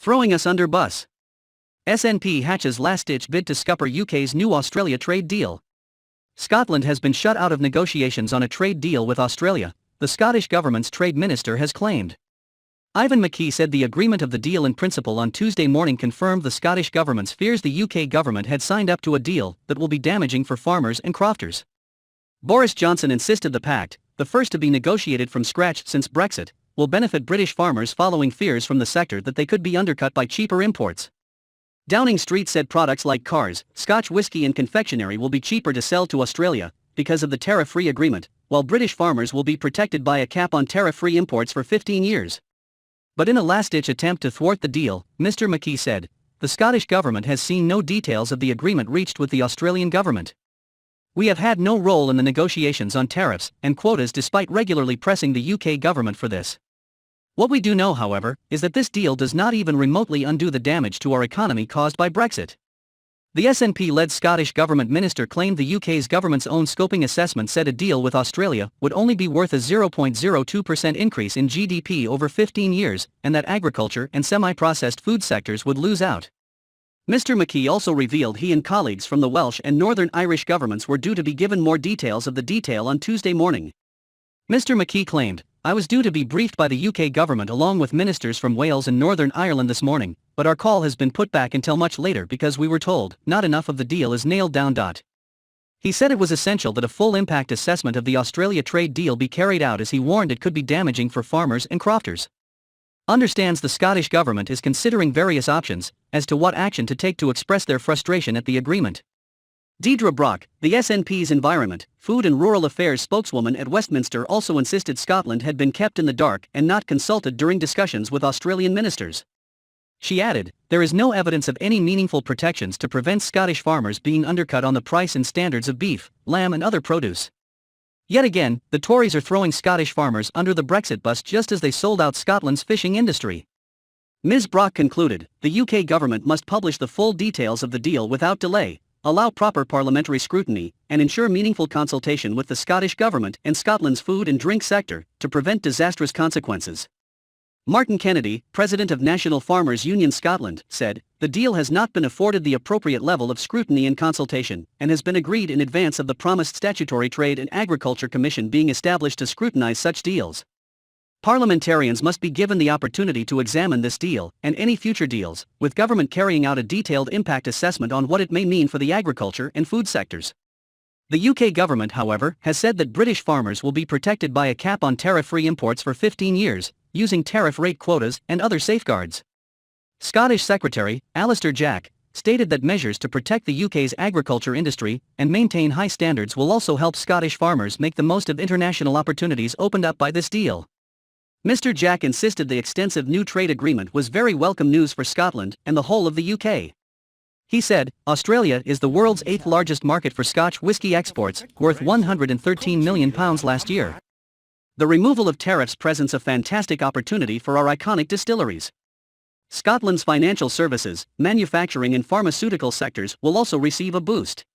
Throwing us under bus. SNP hatches last-ditch bid to scupper UK's new Australia trade deal. Scotland has been shut out of negotiations on a trade deal with Australia, the Scottish government's trade minister has claimed. Ivan McKee said the agreement of the deal in principle on Tuesday morning confirmed the Scottish government's fears the UK government had signed up to a deal that will be damaging for farmers and crofters. Boris Johnson insisted the pact, the first to be negotiated from scratch since Brexit, will benefit British farmers following fears from the sector that they could be undercut by cheaper imports. Downing Street said products like cars, Scotch whisky and confectionary will be cheaper to sell to Australia because of the tariff-free agreement, while British farmers will be protected by a cap on tariff-free imports for 15 years. But in a last-ditch attempt to thwart the deal, Mr. McKee said, the Scottish government has seen no details of the agreement reached with the Australian government. We have had no role in the negotiations on tariffs and quotas despite regularly pressing the UK government for this. What we do know, however, is that this deal does not even remotely undo the damage to our economy caused by Brexit. The SNP-led Scottish government minister claimed the UK's government's own scoping assessment said a deal with Australia would only be worth a 0.02% increase in GDP over 15 years, and that agriculture and semi-processed food sectors would lose out. Mr. McKee also revealed he and colleagues from the Welsh and Northern Irish governments were due to be given more details of the deal on Tuesday morning. Mr. McKee claimed, I was due to be briefed by the UK government along with ministers from Wales and Northern Ireland this morning, but our call has been put back until much later because we were told not enough of the deal is nailed down. He said it was essential that a full impact assessment of the Australia trade deal be carried out as he warned it could be damaging for farmers and crofters. Understands the Scottish government is considering various options as to what action to take to express their frustration at the agreement. Deirdre Brock, the SNP's Environment, Food and Rural Affairs spokeswoman at Westminster also insisted Scotland had been kept in the dark and not consulted during discussions with Australian ministers. She added, there is no evidence of any meaningful protections to prevent Scottish farmers being undercut on the price and standards of beef, lamb and other produce. Yet again, the Tories are throwing Scottish farmers under the Brexit bus just as they sold out Scotland's fishing industry. Ms. Brock concluded, the UK government must publish the full details of the deal without delay, allow proper parliamentary scrutiny, and ensure meaningful consultation with the Scottish government and Scotland's food and drink sector to prevent disastrous consequences. Martin Kennedy, president of National Farmers Union Scotland, said, the deal has not been afforded the appropriate level of scrutiny and consultation, and has been agreed in advance of the promised statutory Trade and Agriculture Commission being established to scrutinise such deals. Parliamentarians must be given the opportunity to examine this deal and any future deals, with government carrying out a detailed impact assessment on what it may mean for the agriculture and food sectors. The UK government, however, has said that British farmers will be protected by a cap on tariff-free imports for 15 years, using tariff rate quotas and other safeguards. Scottish Secretary, Alistair Jack, stated that measures to protect the UK's agriculture industry and maintain high standards will also help Scottish farmers make the most of international opportunities opened up by this deal. Mr. Jack insisted the extensive new trade agreement was very welcome news for Scotland and the whole of the UK. He said, Australia is the world's 8th largest market for Scotch whisky exports, worth £113 million last year. The removal of tariffs presents a fantastic opportunity for our iconic distilleries. Scotland's financial services, manufacturing and pharmaceutical sectors will also receive a boost.